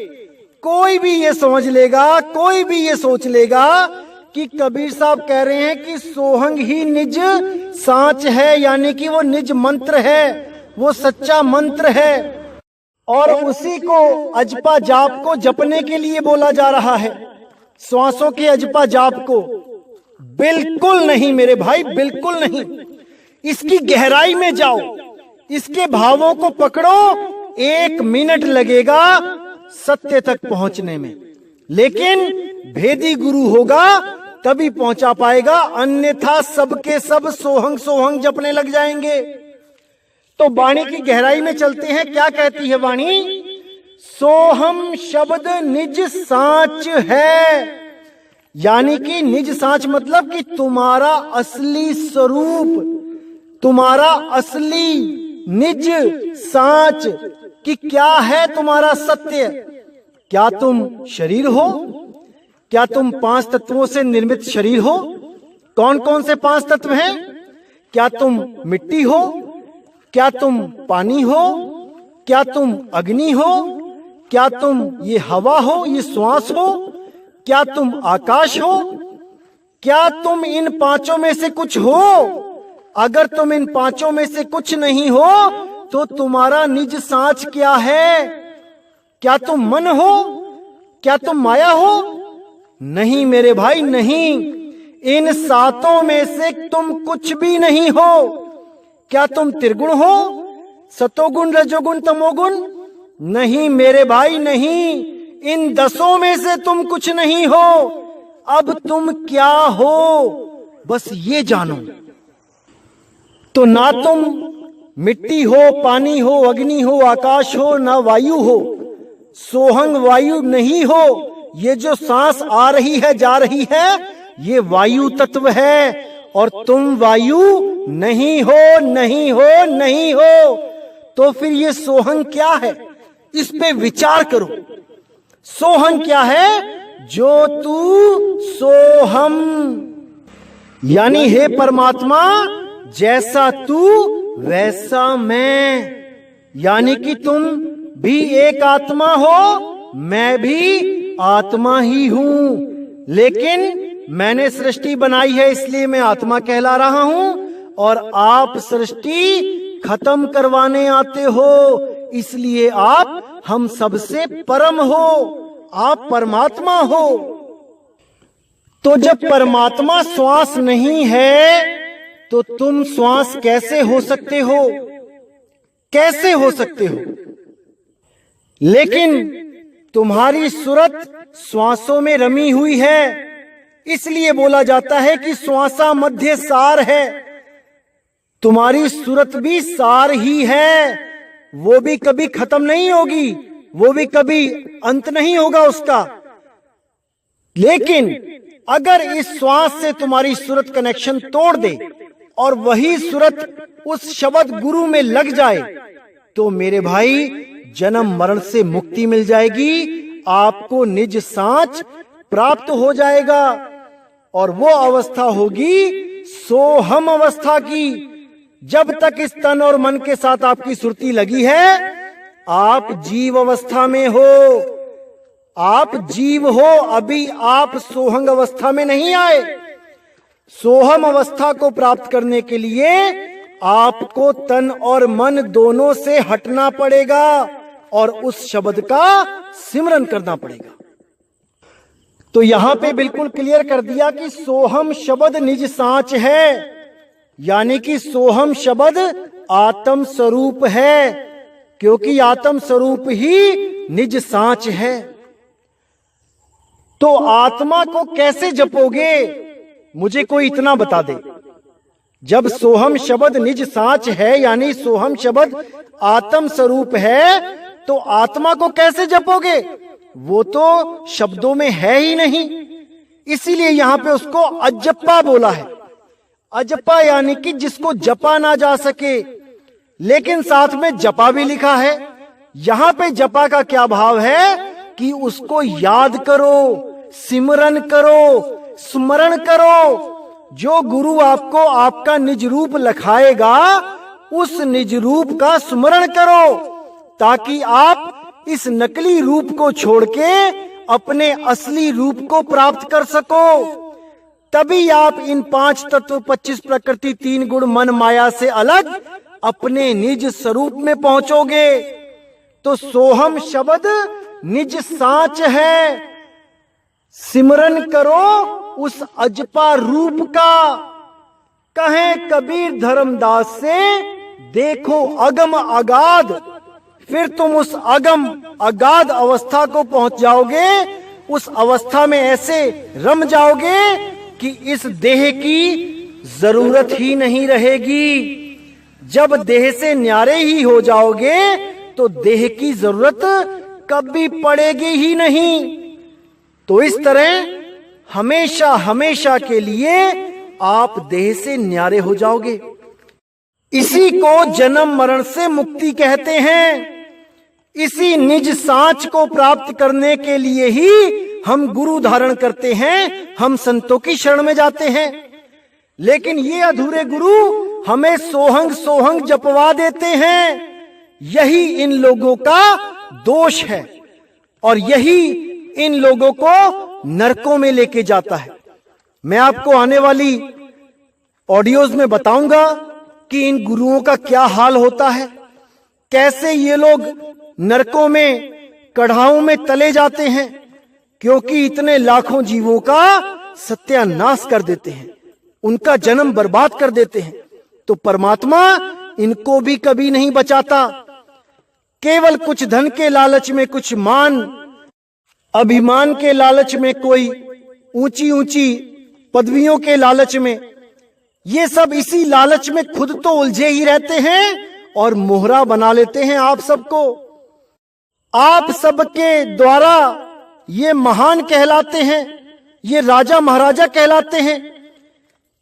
B: कोई भी ये समझ लेगा, कोई भी ये सोच लेगा कि कबीर साहब कह रहे हैं कि सोहंग ही निज सांच है, यानी कि वो निज मंत्र है, वो सच्चा मंत्र है, और उसी को अजपा जाप को जपने के लिए बोला जा रहा है, श्वासों के अजपा जाप को। बिल्कुल नहीं मेरे भाई, बिल्कुल नहीं। इसकी गहराई में जाओ, इसके भावों को पकड़ो, 1 मिनट लगेगा सत्य तक पहुंचने में, लेकिन भेदी गुरु होगा तभी पहुंचा पाएगा, अन्यथा सबके सब सोहंग सोहंग जपने लग जाएंगे। तो वाणी की गहराई में चलते हैं। क्या कहती है वाणी? सोहम शब्द निज सांच है, यानी कि निज सांच मतलब कि तुम्हारा असली स्वरूप, तुम्हारा असली निज सांच कि क्या है तुम्हारा सत्य। क्या तुम शरीर हो? क्या तुम 5 तत्वों से निर्मित शरीर हो? कौन कौन से 5 तत्व हैं? क्या तुम मिट्टी हो? क्या तुम पानी हो? क्या तुम अग्नि हो? क्या तुम ये हवा हो, ये श्वास हो? क्या तुम आकाश हो? क्या तुम इन 5 में से कुछ हो? अगर तुम इन 5 में से कुछ नहीं हो तो तुम्हारा निज सांच क्या है? क्या तुम मन हो? क्या तुम माया हो? नहीं मेरे भाई, नहीं। इन 7 में से तुम कुछ भी नहीं हो। क्या तुम त्रिगुण हो? सतोगुण, रजोगुण, तमोगुण? नहीं मेरे भाई, नहीं। इन 10 में से तुम कुछ नहीं हो। अब तुम क्या हो, बस ये जानो। तो ना तुम मिट्टी हो, पानी हो, अग्नि हो, आकाश हो, ना वायु हो, सोहंग वायु नहीं हो। ये जो सांस आ रही है, जा रही है, ये वायु तत्व है, और तुम वायु नहीं हो, नहीं हो, नहीं हो। तो फिर ये सोहंग क्या है? इस पे विचार करो। सोहंग क्या है? जो तू सोहम, यानी हे परमात्मा, जैसा तू वैसा मैं, यानी कि तुम भी एक आत्मा हो, मैं भी आत्मा ही हूं, लेकिन मैंने सृष्टि बनाई है इसलिए मैं आत्मा कहला रहा हूं, और आप सृष्टि खत्म करवाने आते हो, इसलिए आप हम सबसे परम हो, आप परमात्मा हो। तो जब परमात्मा श्वास नहीं है तो तुम श्वास कैसे हो सकते हो? कैसे हो सकते हो? लेकिन तुम्हारी सूरत श्वासों में रमी हुई है, इसलिए बोला जाता है कि श्वासा मध्य सार है। तुम्हारी सूरत भी सार ही है, वो भी कभी खत्म नहीं होगी, वो भी कभी अंत नहीं होगा उसका। लेकिन अगर इस श्वास से तुम्हारी सूरत कनेक्शन तोड़ दे और वही सूरत उस शब्द गुरु में लग जाए, तो मेरे भाई जन्म मरण से मुक्ति मिल जाएगी, आपको निज सांच प्राप्त हो जाएगा, और वो अवस्था होगी सोहम अवस्था की। जब तक इस तन और मन के साथ आपकी सुरती लगी है, आप जीव अवस्था में हो, आप जीव हो, अभी आप सोहंग अवस्था में नहीं आए। सोहम अवस्था को प्राप्त करने के लिए आपको तन और मन दोनों से हटना पड़ेगा और उस शब्द का सिमरन करना पड़ेगा। तो यहां पे बिल्कुल क्लियर कर दिया कि सोहम शब्द निज सांच है, यानी कि सोहम शब्द आत्म स्वरूप है, क्योंकि आत्म स्वरूप ही निज सांच है। तो आत्मा को कैसे जपोगे? मुझे कोई इतना बता दे। जब सोहम शब्द निज सांच है, यानी सोहम शब्द आत्म स्वरूप है, तो आत्मा को कैसे जपोगे? वो तो शब्दों में है ही नहीं, इसीलिए यहां पे उसको अजप्पा बोला है। अजप्पा यानी कि जिसको जपा ना जा सके, लेकिन साथ में जपा भी लिखा है। यहां पे जपा का क्या भाव है कि उसको याद करो, सिमरन करो, स्मरण करो। जो गुरु आपको आपका निज रूप लखाएगा, उस निज रूप का स्मरण करो, ताकि आप इस नकली रूप को छोड़ के अपने असली रूप को प्राप्त कर सको। तभी आप इन 5 तत्व, 25 प्रकृति, 3 गुण, मन, माया से अलग अपने निज स्वरूप में पहुंचोगे। तो सोहम शब्द निज साच है। सिमरन करो उस अजपा रूप का। कहें कबीर धर्मदास से, देखो अगम अगाध, फिर तुम उस अगम अगाध अवस्था को पहुंच जाओगे। उस अवस्था में ऐसे रम जाओगे कि इस देह की जरूरत ही नहीं रहेगी। जब देह से न्यारे ही हो जाओगे तो देह की जरूरत कभी पड़ेगी ही नहीं। तो इस तरह हमेशा हमेशा के लिए आप देह से न्यारे हो जाओगे। इसी को जन्म मरण से मुक्ति कहते हैं। इसी निज साच को प्राप्त करने के लिए ही हम गुरु धारण करते हैं, हम संतों की शरण में जाते हैं। लेकिन ये अधूरे गुरु हमें सोहंग सोहंग जपवा देते हैं। यही इन लोगों का दोष है और यही इन लोगों को नरकों में लेके जाता है। मैं आपको आने वाली ऑडियोज में बताऊंगा कि इन गुरुओं का क्या हाल होता है, कैसे ये लोग नरकों में, कढ़ाओं में तले जाते हैं, क्योंकि इतने लाखों जीवों का सत्यानाश कर देते हैं, उनका जन्म बर्बाद कर देते हैं। तो परमात्मा इनको भी कभी नहीं बचाता। केवल कुछ धन के लालच में, कुछ मान अभिमान के लालच में, कोई ऊंची ऊंची पदवियों के लालच में, ये सब इसी लालच में खुद तो उलझे ही रहते हैं और मोहरा बना लेते हैं आप सबको। आप सबके द्वारा ये महान कहलाते हैं, ये राजा महाराजा कहलाते हैं।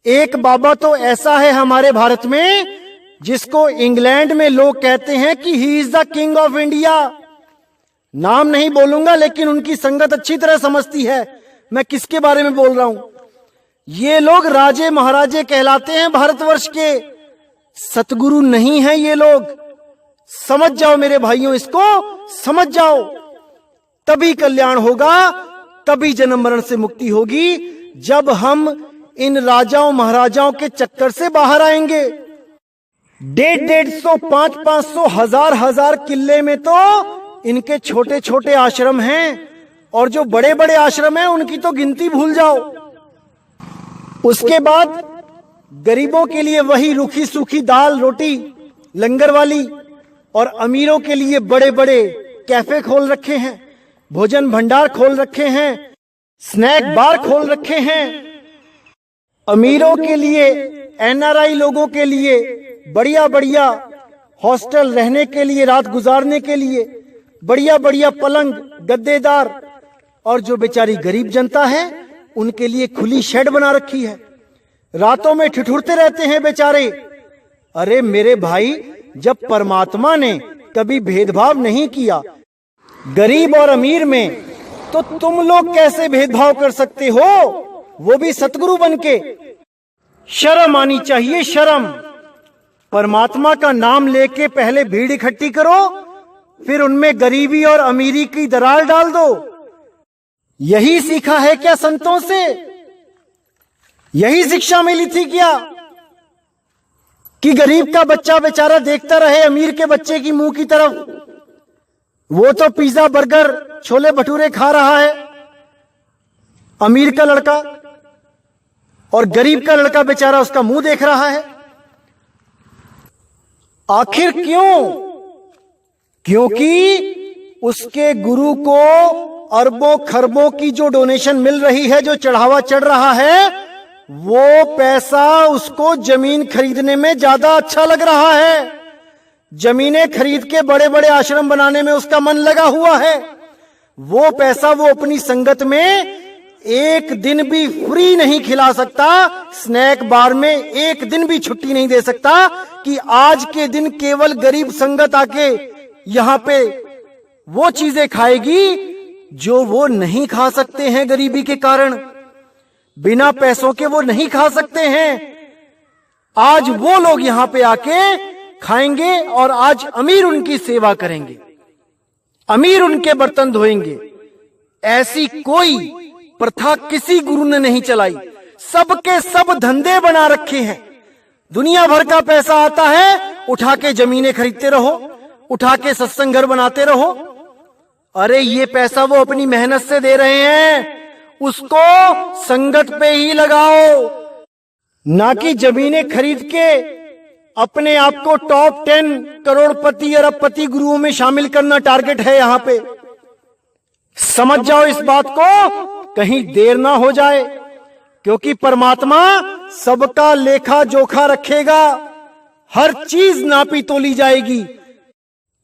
B: एक बाबा तो ऐसा है हमारे भारत में जिसको इंग्लैंड में लोग कहते हैं कि he is the king of India. नाम नहीं बोलूंगा, लेकिन उनकी संगत अच्छी तरह समझती है मैं किसके बारे में बोल रहा हूं। ये लोग राजे महाराजे कहलाते हैं भारतवर्ष के, सतगुरु नहीं है ये लोग। समझ जाओ मेरे भाइयों, इसको समझ जाओ, तभी कल्याण होगा, तभी जन्म मरण से मुक्ति होगी, जब हम इन राजाओं महाराजाओं के चक्कर से बाहर आएंगे। 150, 500, 1000 किले में तो इनके छोटे छोटे आश्रम हैं, और जो बड़े बड़े आश्रम हैं उनकी तो गिनती भूल जाओ। उसके बाद गरीबों के लिए वही रूखी सूखी दाल रोटी लंगर वाली, और अमीरों के लिए बड़े बड़े कैफे खोल रखे हैं, भोजन भंडार खोल रखे हैं, स्नैक बार खोल रखे हैं। अमीरों के लिए, एनआरआई लोगों के लिए बढ़िया बढ़िया हॉस्टल रहने के लिए, रात गुजारने के लिए बढ़िया बढ़िया पलंग गद्देदार, और जो बेचारी गरीब जनता है उनके लिए खुली शेड बना रखी है। रातों में ठिठुरते रहते हैं बेचारे। अरे मेरे भाई, जब परमात्मा ने कभी भेदभाव नहीं किया गरीब और अमीर में, तो तुम लोग कैसे भेदभाव कर सकते हो, वो भी सतगुरु बनके। शर्म आनी चाहिए, शर्म। परमात्मा का नाम लेके पहले भीड़ इकट्ठी करो, फिर उनमें गरीबी और अमीरी की दरार डाल दो। यही सीखा है क्या संतों से? यही शिक्षा मिली थी क्या कि गरीब का बच्चा बेचारा देखता रहे अमीर के बच्चे की मुंह की तरफ? वो तो पिज्जा बर्गर छोले भटूरे खा रहा है अमीर का लड़का, और गरीब का लड़का बेचारा उसका मुंह देख रहा है। आखिर क्यों? क्योंकि उसके गुरु को अरबों खरबों की जो डोनेशन मिल रही है, जो चढ़ावा चढ़ रहा है, वो पैसा उसको जमीन खरीदने में ज्यादा अच्छा लग रहा है। जमीनें खरीद के बड़े बड़े आश्रम बनाने में उसका मन लगा हुआ है। वो पैसा वो अपनी संगत में एक दिन भी फ्री नहीं खिला सकता, स्नैक बार में एक दिन भी छुट्टी नहीं दे सकता कि आज के दिन केवल गरीब संगत आके यहां पे वो चीजें खाएगी जो वो नहीं खा सकते हैं गरीबी के कारण, बिना पैसों के वो नहीं खा सकते हैं। आज वो लोग यहां पे आके खाएंगे और आज अमीर उनकी सेवा करेंगे, अमीर उनके बर्तन धोएंगे। ऐसी कोई प्रथा किसी गुरु ने नहीं चलाई। सबके सब धंधे बना रखे हैं। दुनिया भर का पैसा आता है, उठा के जमीनें खरीदते रहो, उठा के सत्संग घर बनाते रहो। अरे ये पैसा वो अपनी मेहनत से दे रहे हैं, उसको संगत पे ही लगाओ, ना कि जमीनें खरीद के अपने आप को टॉप 10 करोड़पति अरबपति गुरुओं में शामिल करना टारगेट है यहां पे। समझ जाओ इस बात को, कहीं देर ना हो जाए, क्योंकि परमात्मा सबका लेखा जोखा रखेगा, हर चीज नापी तोली जाएगी।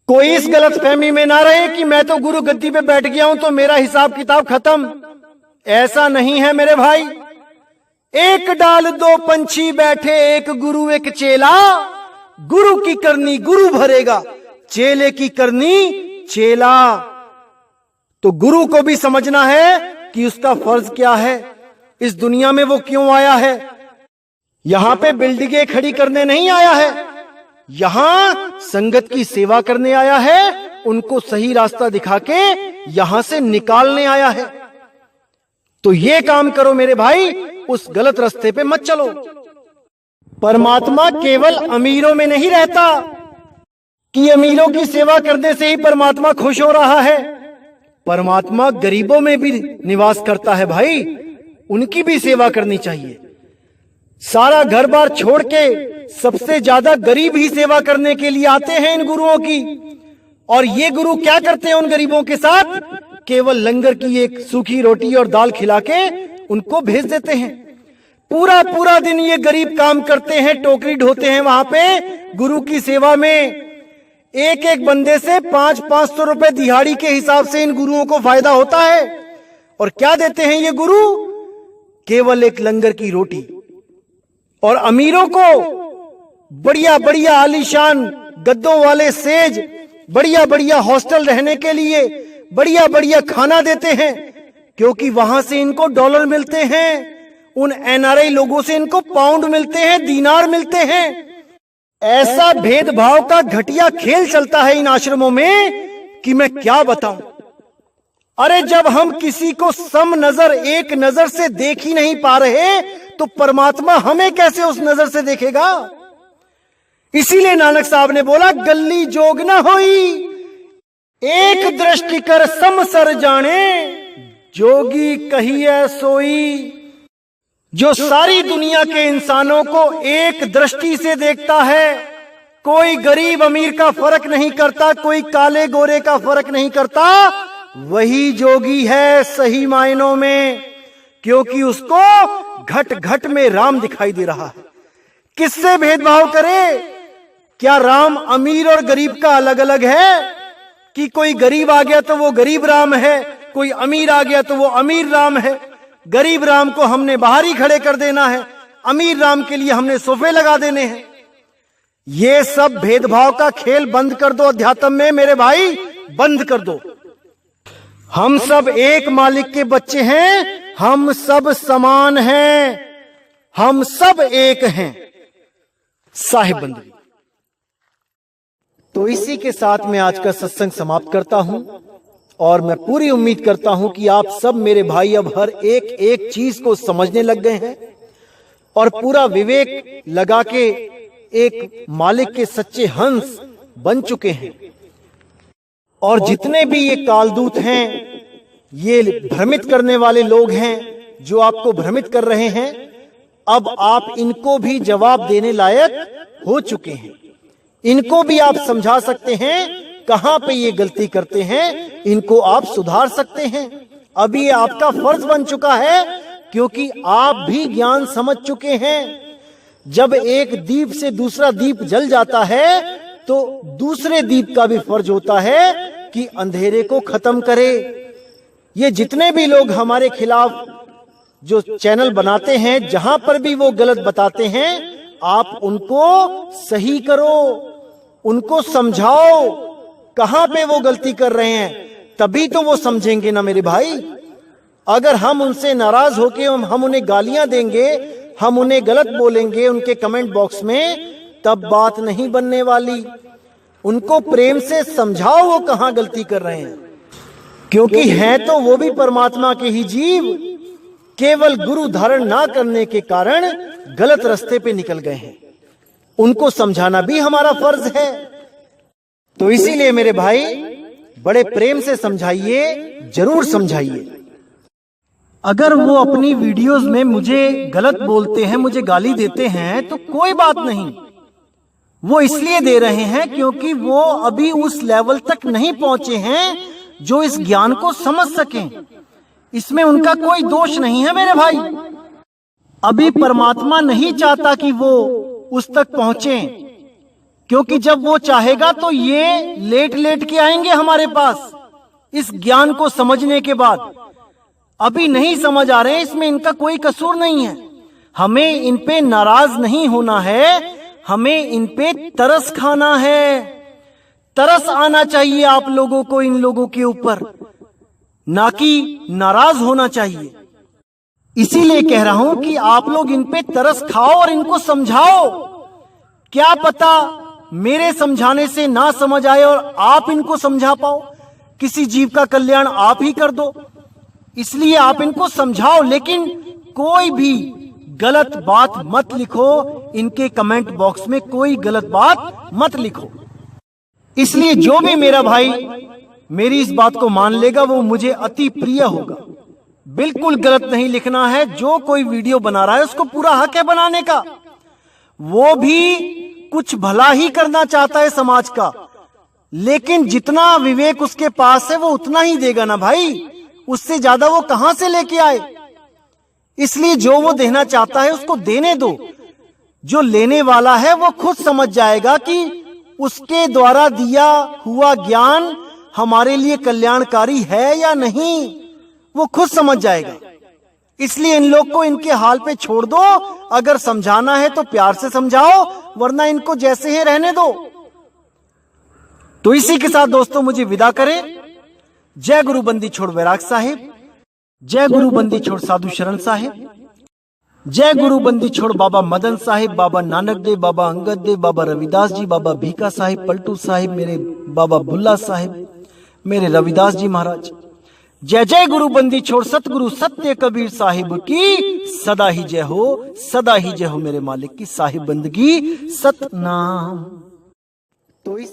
B: कोई इस गलत फहमी में ना रहे कि मैं तो गुरु गद्दी पे बैठ गया हूं तो मेरा हिसाब किताब खत्म। ऐसा नहीं है मेरे भाई। एक डाल दो पंछी बैठे, एक गुरु एक चेला, गुरु की करनी गुरु भरेगा, चेले की करनी चेला। तो गुरु को भी समझना है कि उसका फर्ज क्या है, इस दुनिया में वो क्यों आया है। यहां पे बिल्डिंगें खड़ी करने नहीं आया है, यहां संगत की सेवा करने आया है, उनको सही रास्ता दिखा के यहां से निकालने आया है। तो ये काम करो मेरे भाई, उस गलत रास्ते पे मत चलो। परमात्मा केवल अमीरों में नहीं रहता कि अमीरों की सेवा करने से ही परमात्मा खुश हो रहा है। परमात्मा गरीबों में भी निवास करता है भाई, उनकी भी सेवा करनी चाहिए। सारा घर बार छोड़ के सबसे ज्यादा गरीब ही सेवा करने के लिए आते हैं इन गुरुओं की। और ये गुरु क्या करते हैं उन गरीबों के साथ? केवल लंगर की एक सूखी रोटी और दाल खिला के उनको भेज देते हैं। पूरा पूरा दिन ये गरीब काम करते हैं, टोकरी ढोते हैं वहां पे गुरु की सेवा में। एक एक बंदे से 500-500 रुपए दिहाड़ी के हिसाब से इन गुरुओं को फायदा होता है। और क्या देते हैं ये गुरु? केवल एक लंगर की रोटी। और अमीरों को बढ़िया बढ़िया आलीशान गद्दों वाले सेज, बढ़िया बढ़िया हॉस्टल रहने के लिए बढ़िया बढ़िया खाना देते हैं, क्योंकि वहां से इनको डॉलर मिलते हैं। उन एनआरआई लोगों से इनको पाउंड मिलते हैं, दीनार मिलते हैं। ऐसा भेदभाव का घटिया खेल चलता है इन आश्रमों में कि मैं क्या बताऊं। अरे जब हम किसी को सम नजर, एक नजर से देख ही नहीं पा रहे, तो परमात्मा हमें कैसे उस नजर से देखेगा? इसीलिए नानक साहब ने बोला, गल्ली जोग न होई, एक दृष्टि कर समसर जाने, जोगी कहिए सोई। जो सारी दुनिया के इंसानों को एक दृष्टि से देखता है, कोई गरीब अमीर का फर्क नहीं करता, कोई काले गोरे का फर्क नहीं करता, वही जोगी है सही मायनों में, क्योंकि उसको घट घट में राम दिखाई दे रहा है। किससे भेदभाव करे? क्या राम अमीर और गरीब का अलग अलग है कि कोई गरीब आ गया तो वो गरीब राम है, कोई अमीर आ गया तो वो अमीर राम है? गरीब राम को हमने बाहर ही खड़े कर देना है, अमीर राम के लिए हमने सोफे लगा देने हैं। ये सब भेदभाव का खेल बंद कर दो अध्यात्म में मेरे भाई, बंद कर दो। हम सब एक मालिक के बच्चे हैं, हम सब समान हैं, हम सब एक हैं। साहिब बंदगी। तो इसी के साथ मैं आज का सत्संग समाप्त करता हूं, और मैं पूरी उम्मीद करता हूं कि आप सब मेरे भाई अब हर एक एक चीज को समझने लग गए हैं और पूरा विवेक लगा के एक मालिक के सच्चे हंस बन चुके हैं। और जितने भी ये कालदूत हैं, ये भ्रमित करने वाले लोग हैं जो आपको भ्रमित कर रहे हैं, अब आप इनको भी जवाब देने लायक हो चुके हैं। इनको भी आप समझा सकते हैं कहां पे ये गलती करते हैं, इनको आप सुधार सकते हैं। अभी ये आपका फर्ज बन चुका है, क्योंकि आप भी ज्ञान समझ चुके हैं। जब एक दीप से दूसरा दीप जल जाता है, तो दूसरे दीप का भी फर्ज होता है कि अंधेरे को खत्म करे। ये जितने भी लोग हमारे खिलाफ जो चैनल बनाते हैं, जहां पर भी वो गलत बताते हैं, आप उनको सही करो, उनको समझाओ कहां पे वो गलती कर रहे हैं, तभी तो वो समझेंगे ना मेरे भाई। अगर हम उनसे नाराज होके हम उन्हें गालियां देंगे, हम उन्हें गलत बोलेंगे उनके कमेंट बॉक्स में, तब बात नहीं बनने वाली। उनको प्रेम से समझाओ वो कहां गलती कर रहे हैं, क्योंकि हैं तो वो भी परमात्मा के ही जीव, केवल गुरु धारण ना करने के कारण गलत रास्ते पे निकल गए हैं। उनको समझाना भी हमारा फर्ज है। तो इसीलिए मेरे भाई बड़े प्रेम से समझाइए, जरूर समझाइए। अगर वो अपनी वीडियोस में मुझे गलत बोलते हैं, मुझे गाली देते हैं, तो कोई बात नहीं। वो इसलिए दे रहे हैं क्योंकि वो अभी उस लेवल तक नहीं पहुंचे हैं जो इस ज्ञान को समझ सकें। इसमें उनका कोई दोष नहीं है मेरे भाई। अभी परमात्मा नहीं चाहता कि वो उस तक पहुंचे, क्योंकि जब वो चाहेगा तो ये लेट लेट के आएंगे हमारे पास इस ज्ञान को समझने के बाद। अभी नहीं समझ आ रहे हैं, इसमें इनका कोई कसूर नहीं है। हमें इन पे नाराज नहीं होना है, हमें इन पे तरस खाना है। तरस आना चाहिए आप लोगों को इन लोगों के ऊपर, ना कि नाराज होना चाहिए। इसीलिए कह रहा हूं कि आप लोग इन पे तरस खाओ और इनको समझाओ। क्या पता मेरे समझाने से ना समझ आए और आप इनको समझा पाओ, किसी जीव का कल्याण आप ही कर दो। इसलिए आप इनको समझाओ, लेकिन कोई भी गलत बात मत लिखो इनके कमेंट बॉक्स में, कोई गलत बात मत लिखो। इसलिए जो भी मेरा भाई मेरी इस बात को मान लेगा वो मुझे अति प्रिय होगा। बिल्कुल गलत नहीं लिखना है। जो कोई वीडियो बना रहा है उसको पूरा हक है बनाने का। वो भी कुछ भला ही करना चाहता है समाज का, लेकिन जितना विवेक उसके पास है वो उतना ही देगा ना भाई, उससे ज्यादा वो कहां से लेके आए। इसलिए जो वो देना चाहता है उसको देने दो। जो लेने वाला है वो खुद समझ जाएगा कि उसके द्वारा दिया हुआ ज्ञान हमारे लिए कल्याणकारी है या नहीं, वो खुद समझ जाएगा। इसलिए इन लोग को इनके हाल पे छोड़ दो। अगर समझाना है तो प्यार से समझाओ, वरना इनको जैसे है रहने दो। तो इसी के साथ दोस्तों मुझे विदा करें। जय गुरु बंदी छोड़ वैराग साहिब, जय गुरु बंदी छोड़ साधु शरण साहिब, जय गुरु बंदी छोड़ बाबा मदन साहिब, बाबा नानक देव, बाबा अंगद देव, बाबा रविदास जी, बाबा भीखा साहिब, पलटू साहिब, मेरे बाबा बुल्ला साहिब, मेरे रविदास जी महाराज। जय जय गुरु बंदी छोड़ सतगुरु सत्य कबीर साहिब की सदा ही जय हो, सदा ही जय हो। मेरे मालिक की साहिब बंदगी सतनाम। तो